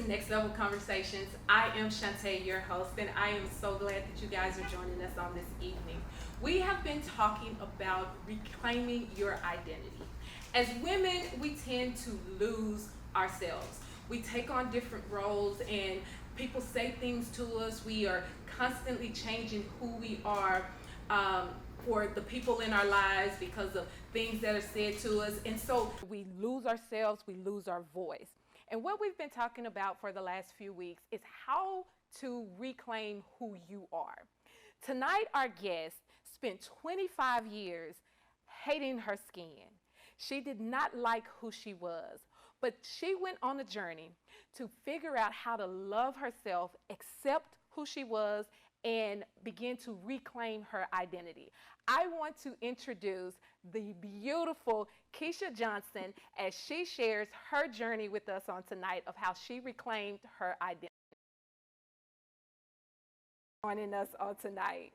Next Level Conversations. I am Shantae, your host, and I am so glad that you guys are joining us on this evening. We have been talking about reclaiming your identity. As women, we tend to lose ourselves. We take on different roles, and people say things to us. We are constantly changing who we are. For the people in our lives because of things that are said to us. And so we lose ourselves, we lose our voice. And what we've been talking about for the last few weeks is how to reclaim who you are. Tonight, our guest spent 25 years hating her skin. She did not like who she was, but she went on a journey to figure out how to love herself, accept who she was, and begin to reclaim her identity. I want to introduce the beautiful Kesha Johnson as she shares her journey with us on tonight of how she reclaimed her identity. Joining us on tonight.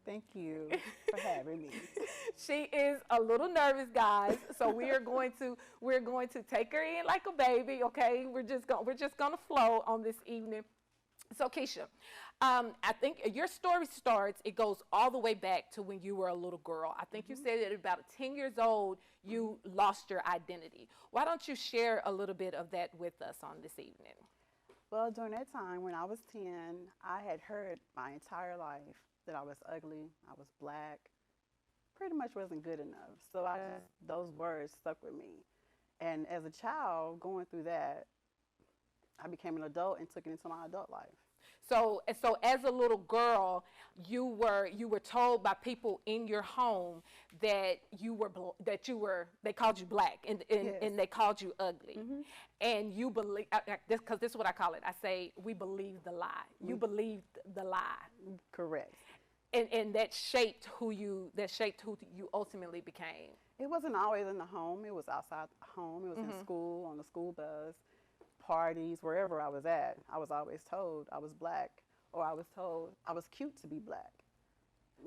Thank you for having me. She is a little nervous, guys. So we're going to take her in like a baby. Okay, we're just gonna flow on this evening. So Kesha, I think your story starts, it goes all the way back to when you were a little girl. I think you said that at about 10 years old, you lost your identity. Why don't you share a little bit of that with us on this evening? Well, during that time when I was 10, I had heard my entire life that I was ugly, I was black, pretty much wasn't good enough. So those words stuck with me. And as a child going through that, I became an adult and took it into my adult life. So as a little girl, you were told by people in your home that they called you black and Yes. and they called you ugly, Mm-hmm. and you believe this because this is what I call it. I say we believe the lie. You believed the lie, Correct. and that shaped who you ultimately became. It wasn't always in the home. It was outside the home. It was in school, on the school bus, parties, wherever I was at. I was always told I was black, or I was told I was cute to be black.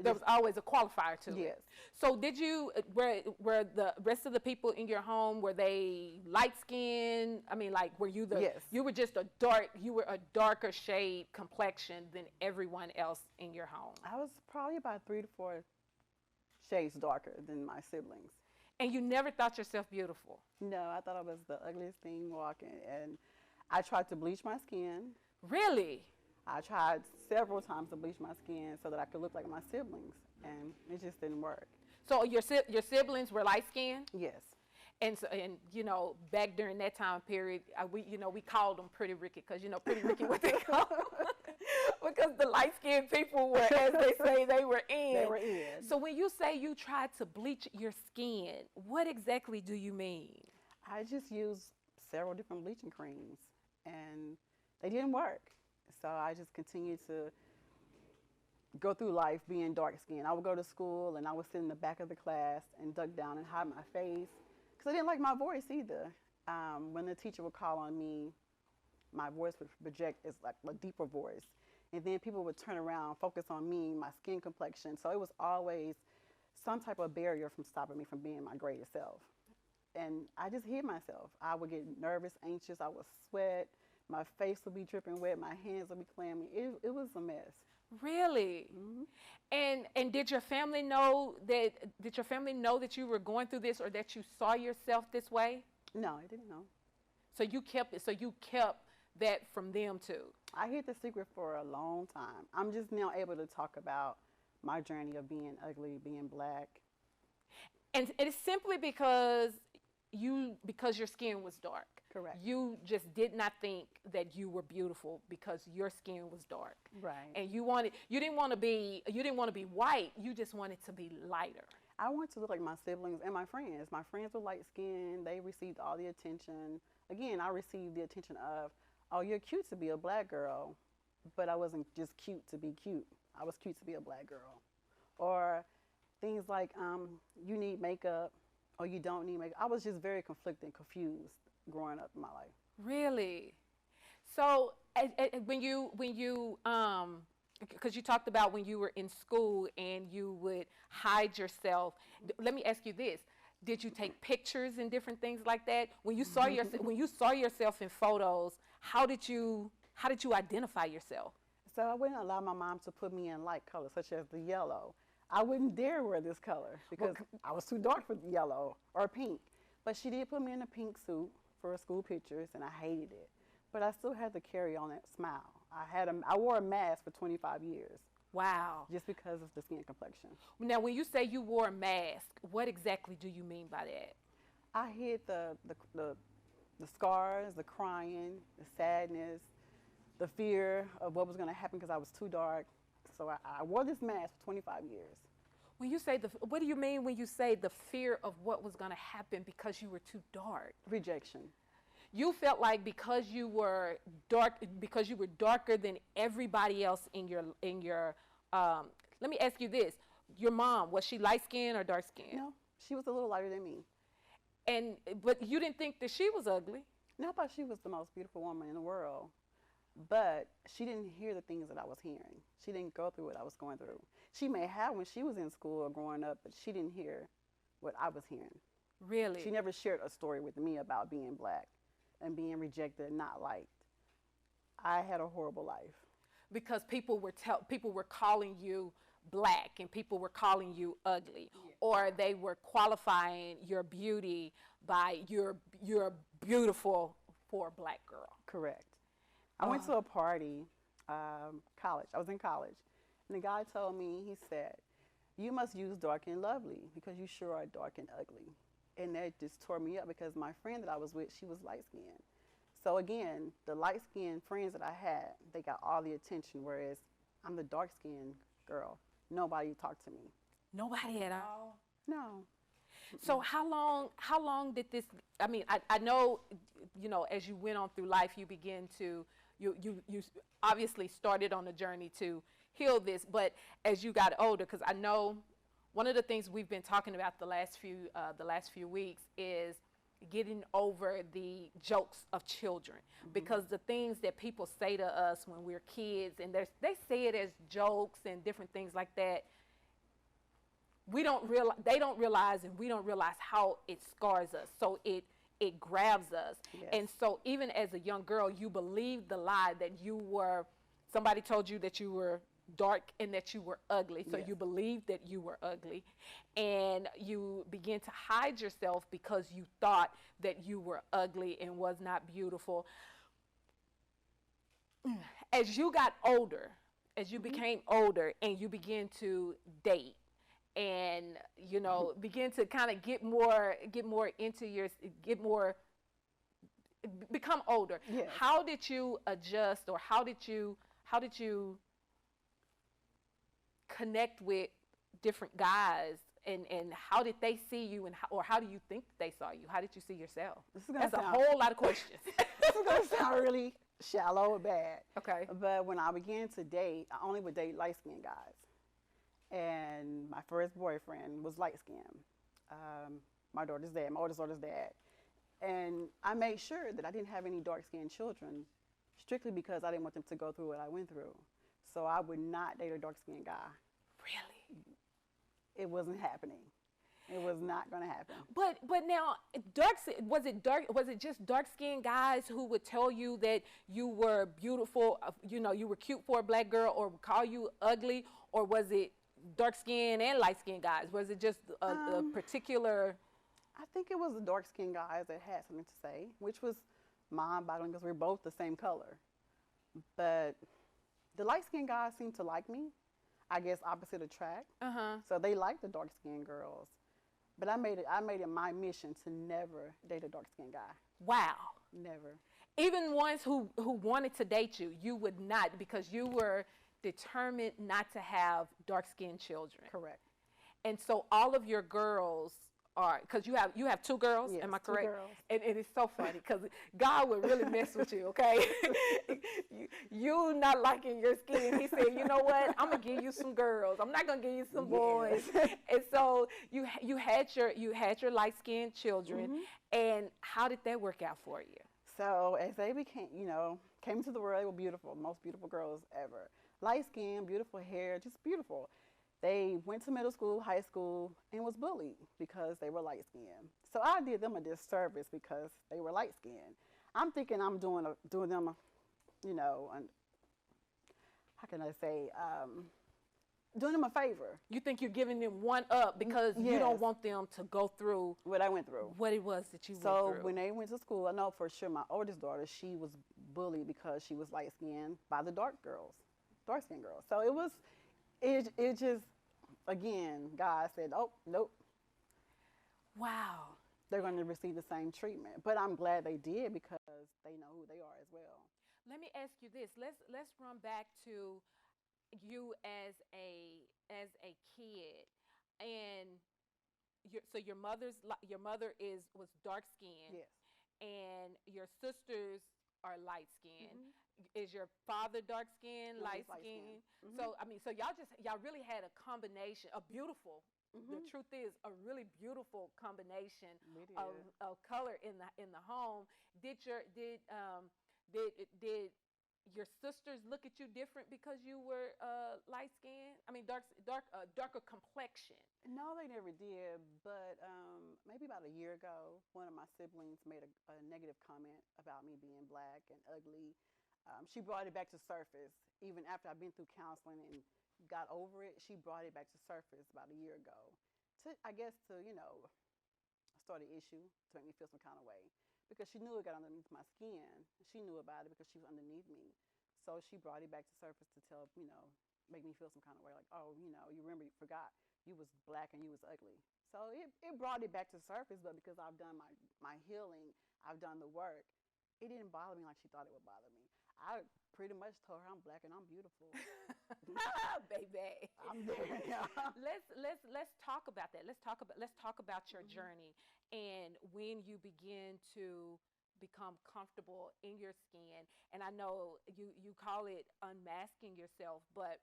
There was always a qualifier to Yes. it. So did you, were the rest of the people in your home, were they light skinned? I mean, like, were you Yes. you were a darker shade complexion than everyone else in your home? I was probably about 3 to 4 shades darker than my siblings. And you never thought yourself beautiful? No, I thought I was the ugliest thing walking, and I tried to bleach my skin. Really? I tried several times to bleach my skin so that I could look like my siblings, and it just didn't work. So your siblings were light skinned? Yes. And back during that time period, we called them Pretty Ricky because Pretty Ricky what they call them. Because the light skinned people were, as they say, they were in. They were in. So when you say you tried to bleach your skin, what exactly do you mean? I just used several different bleaching creams, and they didn't work. So I just continued to go through life being dark skinned. I would go to school, and I would sit in the back of the class and duck down and hide my face because I didn't like my voice either. When the teacher would call on me, my voice would project as like a deeper voice. And then people would turn around, focus on me, my skin complexion. So it was always some type of barrier from stopping me from being my greatest self. And I just hid myself. I would get nervous, anxious. I would sweat. My face would be dripping wet. My hands would be clammy. It was a mess. Really? Mm-hmm. And did your family know that? Did your family know that you were going through this, or that you saw yourself this way? No, I didn't know. So you kept it. So you kept that from them too. I hid the secret for a long time. I'm just now able to talk about my journey of being ugly, being black. And it's simply because your skin was dark. Correct. You just did not think that you were beautiful because your skin was dark. Right. And you didn't want to be white. You just wanted to be lighter. I wanted to look like my siblings and my friends. My friends were light skinned. They received all the attention. Again, I received the attention of, oh, you're cute to be a black girl. But I wasn't just cute to be cute. I was cute to be a black girl. Or things like, you need makeup or you don't need makeup. I was just very conflicted and confused growing up in my life. Really? So when you because you talked about when you were in school and you would hide yourself. Let me ask you this. Did you take pictures and different things like that? When you saw yourself in photos, how did you identify yourself? So I wouldn't allow my mom to put me in light colors, such as the yellow. I wouldn't dare wear this color because I was too dark for yellow or pink. But she did put me in a pink suit for school pictures, and I hated it. But I still had to carry on that smile. I wore a mask for 25 years. Wow. Just because of the skin complexion. Now, when you say you wore a mask, what exactly do you mean by that? I hid the scars, the crying, the sadness, the fear of what was going to happen because I was too dark. So I wore this mask for 25 years. When you say what do you mean when you say the fear of what was going to happen because you were too dark? Rejection. You felt like because you were darker than everybody else in your let me ask you this. Your mom, was she light skinned or dark skinned? No, she was a little lighter than me. But you didn't think that she was ugly? No, I thought she was the most beautiful woman in the world. But she didn't hear the things that I was hearing. She didn't go through what I was going through. She may have when she was in school or growing up, but she didn't hear what I was hearing. Really? She never shared a story with me about being black and being rejected and not liked. I had a horrible life. Because people were calling you black and people were calling you ugly, or they were qualifying your beauty by you're beautiful for a black girl. Correct. I went to a party, college. I was in college, and the guy told me, he said, "You must use dark and lovely because you sure are dark and ugly." And that just tore me up because my friend that I was with, she was light-skinned. So again, the light-skinned friends that I had, they got all the attention, whereas I'm the dark-skinned girl. Nobody talked to me. Nobody at all? No. So how long did this, I mean, I know, as you went on through life, you begin to, you obviously started on a journey to heal this, but as you got older, because I know one of the things we've been talking about the last few weeks is getting over the jokes of children, because the things that people say to us when we're kids, and they say it as jokes and different things like that, they don't realize, and we don't realize how it scars us. So it grabs us. Yes. And so even as a young girl, you believed the lie that somebody told you that you were dark and that you were ugly. So yes. You believed that you were ugly, and you began to hide yourself because you thought that you were ugly and was not beautiful. As you got older, as you became older and you began to date and, begin to kind of become older. Yes. How did you adjust, or how did you connect with different guys, and how did they see you, or how do you think they saw you? How did you see yourself? That's a whole lot of questions. This is going to sound really shallow or bad. Okay. But when I began to date, I only would date light-skinned guys. And my first boyfriend was light-skinned. My oldest daughter's dad. And I made sure that I didn't have any dark-skinned children, strictly because I didn't want them to go through what I went through. So I would not date a dark-skinned guy. Really? It wasn't happening. It was not going to happen. But now, was it just dark-skinned guys who would tell you that you were beautiful, you were cute for a black girl, or call you ugly, or was it dark-skinned and light-skinned guys? Was it just a particular? I think it was the dark-skinned guys that had something to say, which was mind-boggling because we're both the same color. But the light-skinned guys seemed to like me. I guess opposite attract. So they liked the dark-skinned girls. But I made it my mission to never date a dark-skinned guy. Wow. Never. Even ones who wanted to date you, you would not, because you were determined not to have dark-skinned children. Correct. And so all of your girls are, because you have two girls, yes, am I correct? 2 girls. And it is so funny because God would really mess with you, okay? you not liking your skin. He said, you know what? I'm gonna give you some girls. I'm not gonna give you some boys. And so you had your light-skinned children, and how did that work out for you? So as they came into the world, they were beautiful, the most beautiful girls ever. Light skin, beautiful hair, just beautiful. They went to middle school, high school, and was bullied because they were light skinned. So I did them a disservice because they were light skinned. I'm thinking I'm doing them, you know, and how can I say, doing them a favor. You think you're giving them one up because you don't Yes. want them to go through What I went through. what it was that you went So through. when they went to school, I know for sure my oldest daughter, she was bullied because she was light skinned by the dark skinned girls. So it just, again, God said, oh, nope, Wow. they're going to receive the same treatment. But I'm glad they did because they know who they are as well. Let me ask you this. Let's run back to you as a kid, and your mother was dark skinned, Yes. and your sisters are light skinned. Mhm. Is your father dark skinned, No, light he's light-skinned. skinned? Mhm. So I mean, so y'all really had a combination, a beautiful. The Mhm. truth is, a really beautiful combination We did. of color in the home. Did your sisters look at you different because you were light skinned? I mean, darker complexion. No, they never did. But maybe about a year ago, one of my siblings made a negative comment about me being black and ugly. She brought it back to surface. Even after I've been through counseling and got over it, she brought it back to surface about a year ago. I guess to, start an issue to make me feel some kind of way. Because she knew it got underneath my skin. She knew about it because she was underneath me. So she brought it back to surface to make me feel some kind of way. Like, oh, you remember, you forgot you was black and you was ugly. So it brought it back to surface, but because I've done my healing, I've done the work, it didn't bother me like she thought it would bother me. I pretty much told her I'm black and I'm beautiful. Baby. I'm there. Yeah. Let's talk about that. Let's talk about your journey and when you begin to become comfortable in your skin. And I know you call it unmasking yourself, but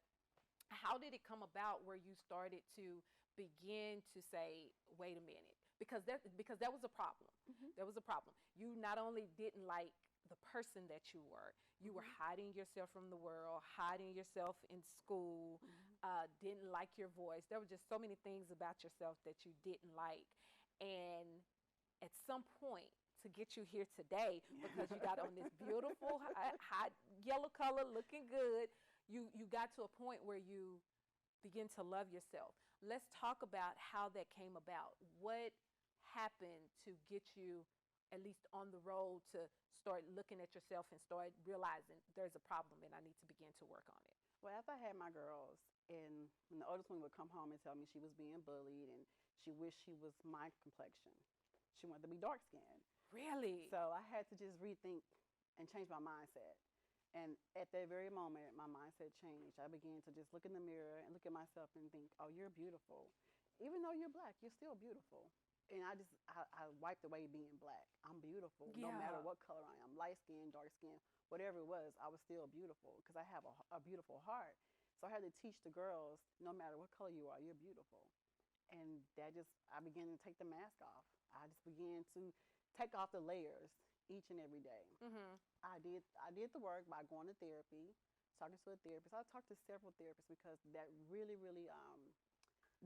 how did it come about where you started to begin to say, wait a minute? Because that was a problem. Mhm. There was a problem. You not only didn't like the person that you were, you were hiding yourself from the world, hiding yourself in school, didn't like your voice. There were just so many things about yourself that you didn't like. And at some point, to get you here today, because you got on this beautiful hot yellow color, looking good, you got to a point where you begin to love yourself. Let's talk about how that came about. What happened to get you at least on the road to start looking at yourself and start realizing there's a problem and I need to begin to work on it? Well, after I had my girls, and when the oldest one would come home and tell me she was being bullied and she wished she was my complexion, she wanted to be dark skinned. Really? So I had to just rethink and change my mindset. And at that very moment, my mindset changed. I began to just look in the mirror and look at myself and think, oh, you're beautiful. Even though you're black, you're still beautiful. And I wiped away being black. I'm beautiful no matter Yeah. what color I am, light skin, dark skin, whatever it was, I was still beautiful because I have a beautiful heart. So I had to teach the girls, no matter what color you are, you're beautiful. And I began to take the mask off. I just began to take off the layers each and every day. Mm-hmm. I did the work by going to therapy, talking to a therapist. I talked to several therapists because that really, really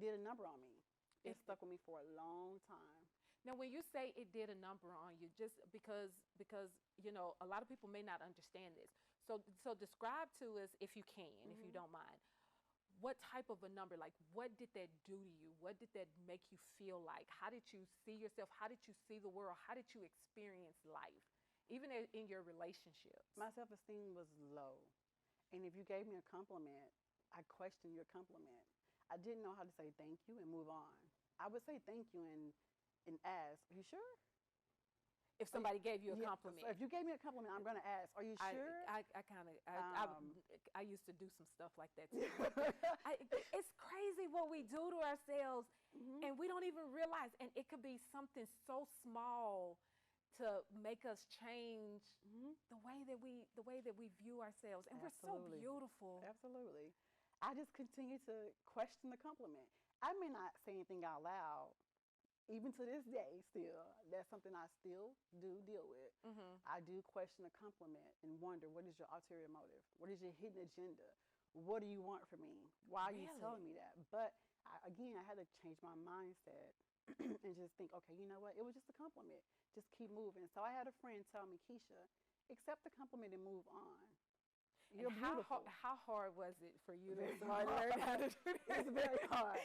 did a number on me. It stuck with me for a long time. Now, when you say it did a number on you, just because a lot of people may not understand this. So describe to us, if you can, if you don't mind, what type of a number? Like, what did that do to you? What did that make you feel like? How did you see yourself? How did you see the world? How did you experience life, even in your relationships? My self-esteem was low. And if you gave me a compliment, I questioned your compliment. I didn't know how to say thank you and move on. I would say thank you and ask, are you sure? If somebody gave you a Yeah, compliment. so if you gave me a compliment, I'm going to ask, are you sure? I used to do some stuff like that too. It's crazy what we do to ourselves, and we don't even realize. And it could be something so small to make us change the way that we view ourselves, and we're so Absolutely. beautiful. Absolutely. I just continue to question the compliment. I may not say anything out loud, even to this day still. That's something I still do deal with. I do question a compliment and wonder, what is your ulterior motive? What is your hidden agenda? What do you want from me? Why are you telling me that? But again, I had to change my mindset. and just think, okay, you know what? It was just a compliment. Just keep moving. So I had a friend tell me, Kesha, accept the compliment and move on. You're beautiful. How hard was it for you to learn how to do that? It's very hard.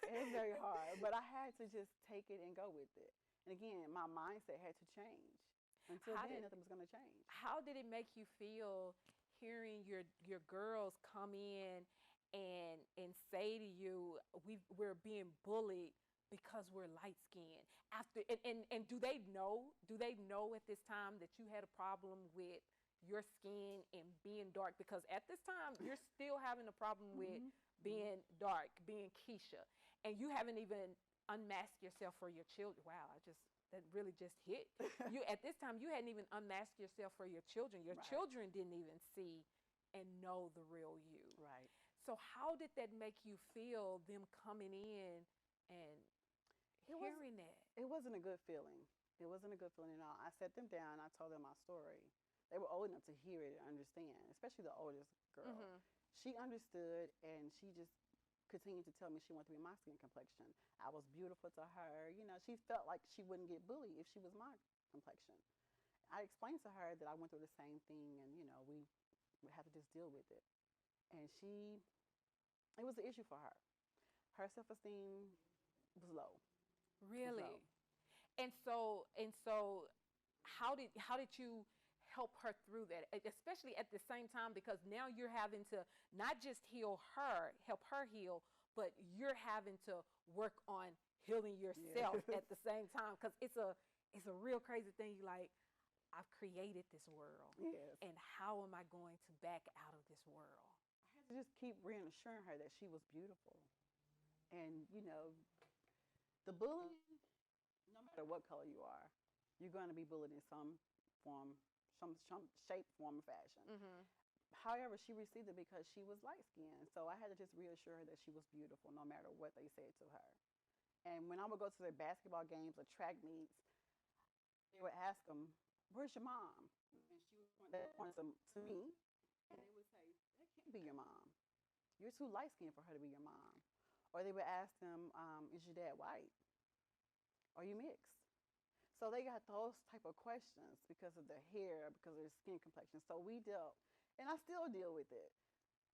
It's very hard. But I had to just take it and go with it. And again, my mindset had to change. Until then, nothing was going to change. How did it make you feel hearing your girls come in and say to you, we're being bullied because we're light skinned? After and do they know at this time that you had a problem with your skin and being dark? Because at this time you're still having a problem with being dark, being Kesha, and you haven't even unmasked yourself for your children. Wow, that really just hit you. At this time, you hadn't even unmasked yourself for your children. Your children didn't even see and know the real you. Right. So how did that make you feel, them coming in and hearing that? It wasn't a good feeling. It wasn't a good feeling at all. I sat them down. I told them my story. They were old enough to hear it and understand, especially the oldest girl. She understood, and she just continued to tell me she wanted to be my skin complexion. I was beautiful to her. You know, she felt like she wouldn't get bullied if she was my complexion. I explained to her that I went through the same thing, and, you know, we would have to just deal with it. And it was an issue for her. Her self-esteem was low. Really? And so how did you help her through that, especially at the same time, because now you're having to not just help her heal, but you're having to work on healing yourself at the same time, because it's a real crazy thing. You're like, I've created this world, and how am I going to back out of this world? I had to just keep reassuring her that she was beautiful. And, you know, the bullying, no matter what color you are, you're going to be bullied in some form, some shape, form, or fashion. However, she received it because she was light-skinned. So I had to just reassure her that she was beautiful no matter what they said to her. And when I would go to their basketball games or track meets, they would ask them, where's your mom? And she would point them to me, and they would say, that can't be your mom. You're too light-skinned for her to be your mom. Or they would ask them, is your dad white? Are you mixed? So they got those type of questions because of their hair, because of their skin complexion. So we dealt, and I still deal with it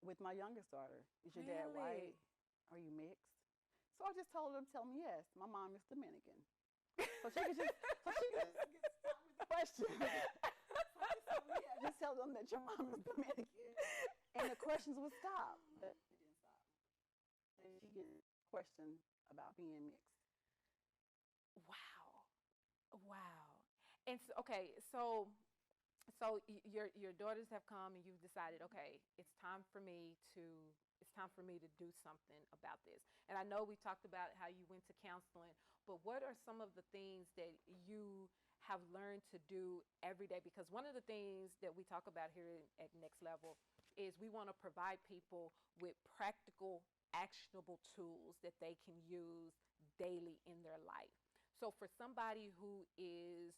with my youngest daughter. Is your dad white? Are you mixed? So I just told them, tell me yes. My mom is Dominican. So she could just get stopped with the question. So I just told them, yeah, just tell them that your mom is Dominican. And the questions would stop. But it didn't stop. And she gets questioned about being mixed. Wow. And so your daughters have come and you've decided, okay, it's time for me to do something about this. And I know we talked about how you went to counseling, but what are some of the things that you have learned to do every day? Because one of the things that we talk about here at NexLevel is we want to provide people with practical, actionable tools that they can use daily in their life. So for somebody who is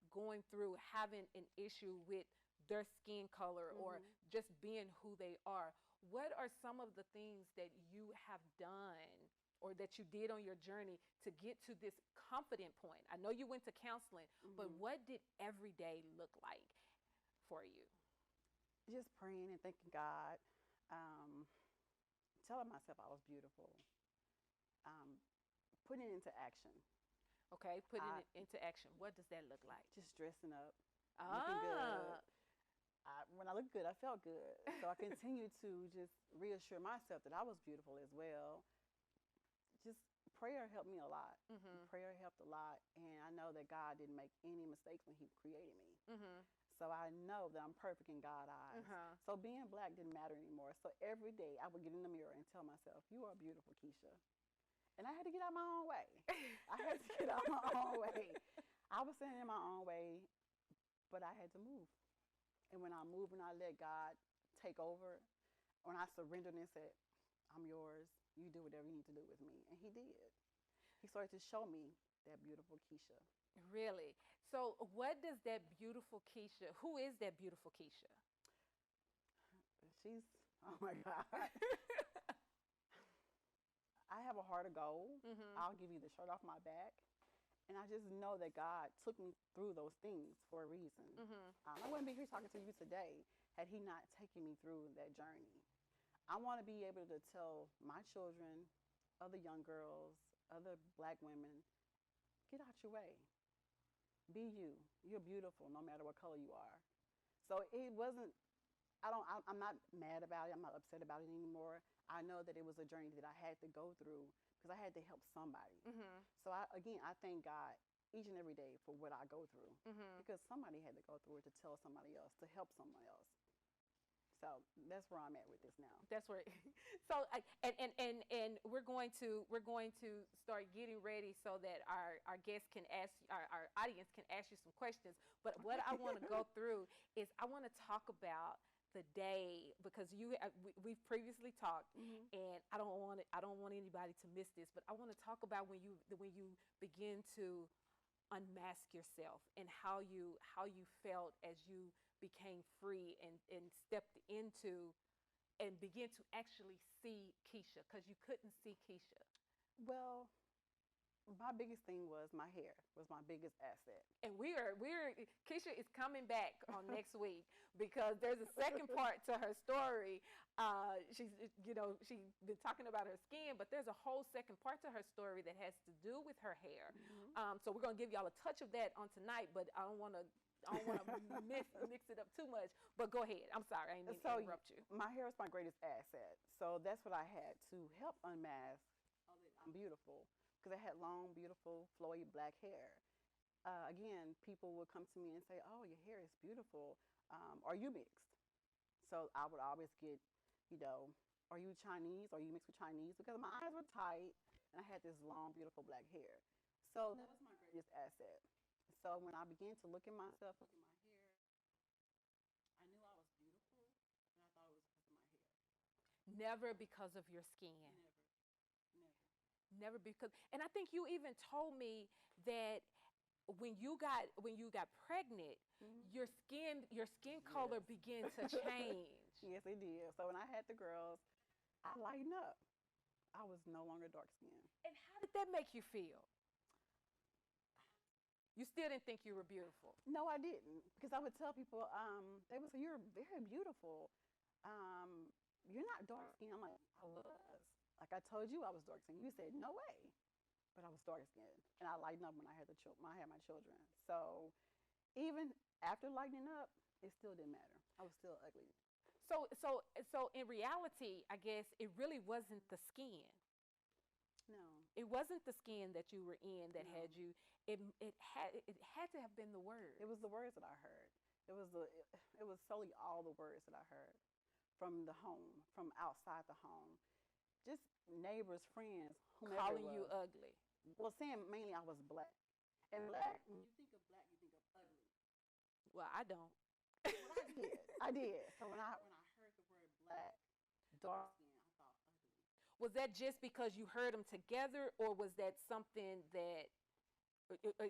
going through having an issue with their skin color or just being who they are, what are some of the things that you have done or that you did on your journey to get to this confident point? I know you went to counseling, but what did every day look like for you? Just praying and thanking God, telling myself I was beautiful, putting it into action. Okay, putting it into action. What does that look like? Just dressing up, looking good. When I looked good, I felt good. So I continued to just reassure myself that I was beautiful as well. Just prayer helped me a lot. Prayer helped a lot. And I know that God didn't make any mistakes when he created me. So I know that I'm perfect in God's eyes. So being black didn't matter anymore. So every day I would get in the mirror and tell myself, you are beautiful, Kesha. And I had to get out my own way. I had to get out my own way. I was standing in my own way, but I had to move. And when I moved and I let God take over, when I surrendered and said, I'm yours, you do whatever you need to do with me. And he did. He started to show me that beautiful Kesha. Really? So what does that beautiful Kesha, who is that beautiful Kesha? She's, oh my God. I have a heart of gold. I'll give you the shirt off my back. And I just know that God took me through those things for a reason. I wouldn't be here talking to you today had he not taken me through that journey. I want to be able to tell my children, other young girls, other black women, get out your way. Be you. You're beautiful no matter what color you are. So it wasn't, I'm not mad about it. I'm not upset about it anymore. I know that it was a journey that I had to go through because I had to help somebody. So I thank God each and every day for what I go through because somebody had to go through it to tell somebody else, to help someone else. So that's where I'm at with this now. That's where. So and we're going to start getting ready so that our guests can ask, our audience can ask you some questions. But what I want to go through is I want to talk about the day, because we've previously talked, and I don't want anybody to miss this. But I want to talk about when you begin to unmask yourself and how you felt as you became free and stepped into and begin to actually see Kesha, because you couldn't see Kesha. Well, my biggest thing was my hair was my biggest asset. And Kesha is coming back on next week because there's a second part to her story. She's been talking about her skin, but there's a whole second part to her story that has to do with her hair. So we're gonna give y'all a touch of that on tonight, but I don't want to mix it up too much. But go ahead. I'm sorry, I didn't mean to interrupt you. My hair is my greatest asset, so that's what I had to help unmask. I'm beautiful. Because I had long, beautiful, flowy black hair. Again, people would come to me and say, oh, your hair is beautiful. Are you mixed? So I would always get, are you Chinese? Are you mixed with Chinese? Because my eyes were tight and I had this long, beautiful black hair. So that was my greatest asset. So when I began to look at myself, look at my hair, I knew I was beautiful, and I thought it was because of my hair. Never because of your skin. Never. Because, and I think you even told me that when you got pregnant, your skin color began to change. Yes, it did. So when I had the girls, I lightened up. I was no longer dark skinned. And how did that make you feel? You still didn't think you were beautiful? No, I didn't, because I would tell people, they would say, you're very beautiful. You're not dark skinned. I'm like, I was. Like I told you I was dark skinned. You said, no way. But I was dark skinned. And I lightened up when I had my children. So even after lightening up, it still didn't matter. I was still ugly. So in reality, I guess it really wasn't the skin. No. It wasn't the skin that you were in that had you. It had to have been the words. It was the words that I heard. It was solely all the words that I heard from the home, from outside the home. Just neighbors, friends, whomever calling you ugly. Well, saying mainly I was black. And black, when you think of black, you think of ugly. Well, I don't. Well, I did. So when I heard the word black, dark skin, I thought ugly. Was that just because you heard them together, or was that something that?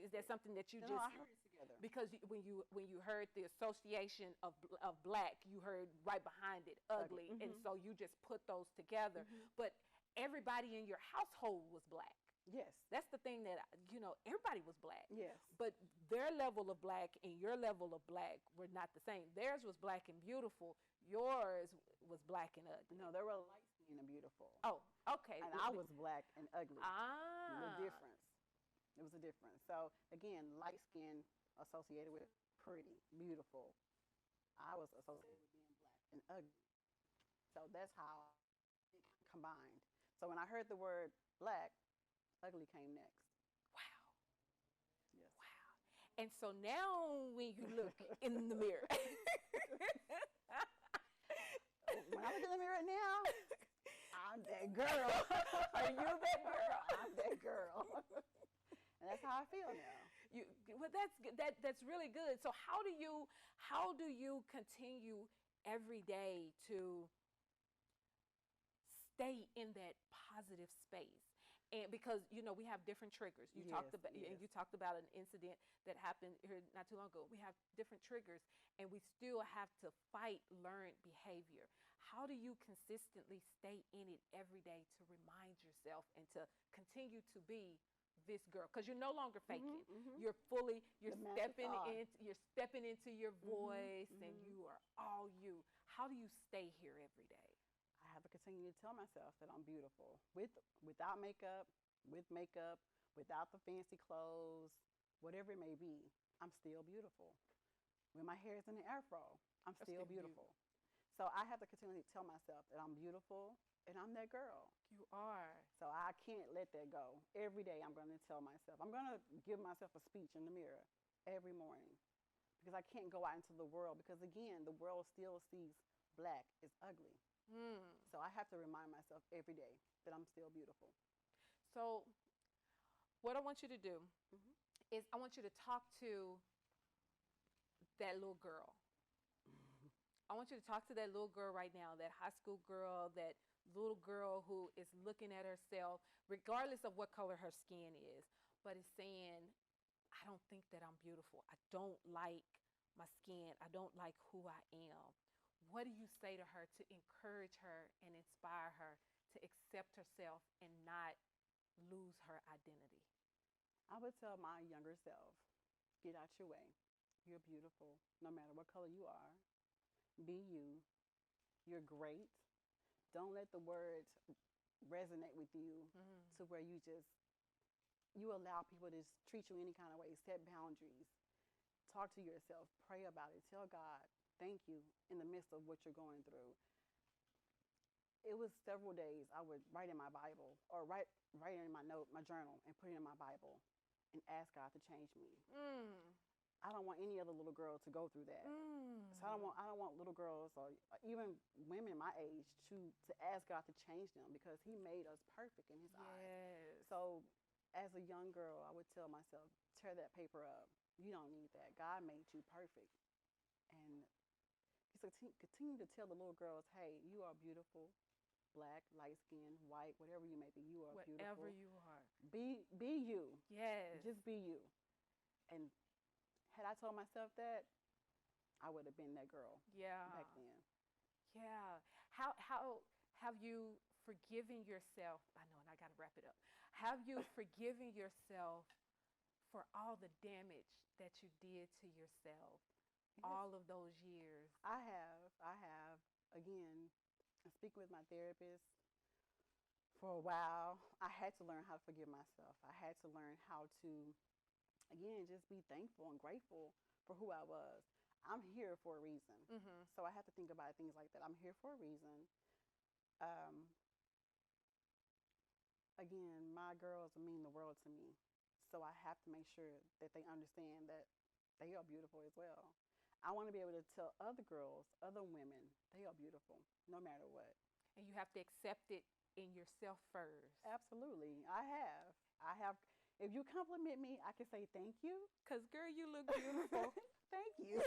Is that something that you No, just? I heard it together. Because when you heard the association of black, you heard right behind it ugly, and so you just put those together. But everybody in your household was black. Yes. That's the thing that everybody was black. Yes. But their level of black and your level of black were not the same. Theirs was black and beautiful. Yours was black and ugly. No, they were light skinned and beautiful. Oh, okay. And I was black and ugly. Ah. The difference. It was a difference. So again, light skin associated with pretty, beautiful. I was associated with being black and ugly. So that's how it combined. So when I heard the word black, ugly came next. Wow. Yes. Wow. And so now when you look in the mirror. When I look in the mirror now, I'm that girl. Are you that girl? I'm that girl. And that's how I feel now. Well, that's really good. So how do you continue every day to stay in that positive space? And because we have different triggers. You talked about an incident that happened here not too long ago. We have different triggers, and we still have to fight learned behavior. how do you consistently stay in it every day to remind yourself and to continue to be this girl? Because you're no longer faking. You're stepping into your voice, and you are all you. How do you stay here every day? I have to continue to tell myself that I'm beautiful, without makeup, with makeup, without the fancy clothes, whatever it may be. I'm still beautiful. When my hair is in an afro, I'm still beautiful. So I have to continue to tell myself that I'm beautiful and I'm that girl. You are. So I can't let that go. Every day I'm going to tell myself, I'm going to give myself a speech in the mirror every morning, because I can't go out into the world, because again, the world still sees black as ugly. So I have to remind myself every day that I'm still beautiful. So what I want you to do is I want you to talk to that little girl. I want you to talk to that little girl right now, that high school girl, that little girl who is looking at herself, regardless of what color her skin is, but is saying, I don't think that I'm beautiful. I don't like my skin. I don't like who I am. What do you say to her to encourage her and inspire her to accept herself and not lose her identity? I would tell my younger self, get out your way. You're beautiful, no matter what color you are. Be you. You're great. Don't let the words resonate with you to where you allow people to treat you any kind of way. Set boundaries. Talk to yourself. Pray about it. Tell God, thank you in the midst of what you're going through. It was several days I would write in my Bible, or write in my journal, and put it in my Bible and ask God to change me. I don't want any other little girl to go through that. So I don't want little girls, or even women my age, to ask God to change them, because He made us perfect in His eyes. So as a young girl, I would tell myself, tear that paper up. You don't need that. God made you perfect. And just continue to tell the little girls, hey, you are beautiful, black, light skin, white, whatever you may be, you are beautiful. Whatever you are. Be you. Yes. Just be you. And had I told myself that, I would have been that girl back then. Yeah. How have you forgiven yourself? I know, and I got to wrap it up. Have you forgiven yourself for all the damage that you did to yourself all of those years? I have. Again, speaking with my therapist for a while, I had to learn how to forgive myself. I had to learn how to, again, just be thankful and grateful for who I was. I'm here for a reason. So I have to think about things like that. I'm here for a reason. Again, my girls mean the world to me. So I have to make sure that they understand that they are beautiful as well. I want to be able to tell other girls, other women, they are beautiful, no matter what. And you have to accept it in yourself first. Absolutely. I have. If you compliment me, I can say thank you. Because, girl, you look beautiful. Thank you.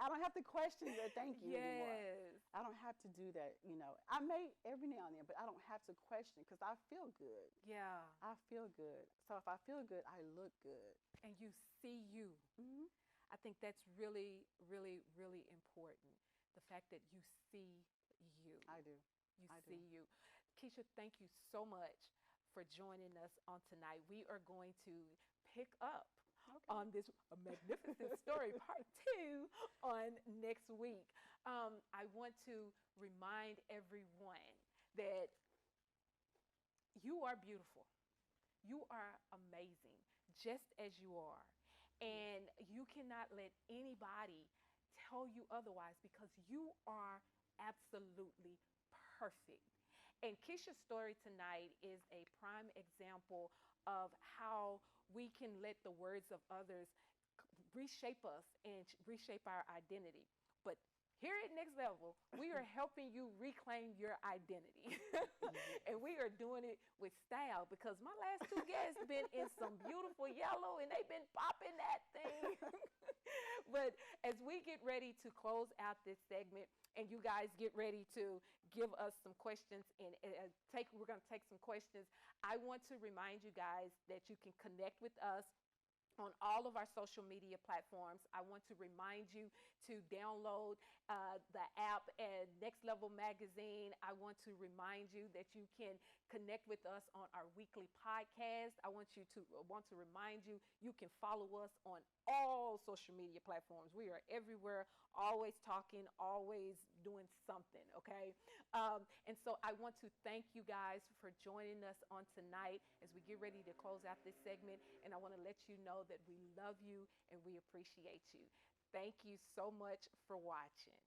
I don't have to question the thank you anymore. I don't have to do that, I may every now and then, but I don't have to question, because I feel good. Yeah. I feel good. So if I feel good, I look good. And you see you. I think that's really, really, really important. The fact that you see you. I do. You see you. Kesha, thank you so much for joining us on tonight. We are going to pick up on this magnificent story, part 2, on next week. I want to remind everyone that you are beautiful. You are amazing, just as you are. And you cannot let anybody tell you otherwise, because you are absolutely perfect. And Kesha's story tonight is a prime example of how we can let the words of others reshape us and reshape our identity. But here at NexLevel, we are helping you reclaim your identity. And we are doing it with style, because my last 2 guests been in some beautiful yellow, and they've been popping that thing. But as we get ready to close out this segment, and you guys get ready to give us some questions, and we're going to take some questions, I want to remind you guys that you can connect with us on all of our social media platforms. I want to remind you to download the app at NexLevel Magazine. I want to remind you that you can connect with us on our weekly podcast. I want to remind you you can follow us on all social media platforms. We are everywhere, always talking, always doing something, okay? And so I want to thank you guys for joining us on tonight as we get ready to close out this segment. And I want to let you know that we love you and we appreciate you. Thank you so much for watching.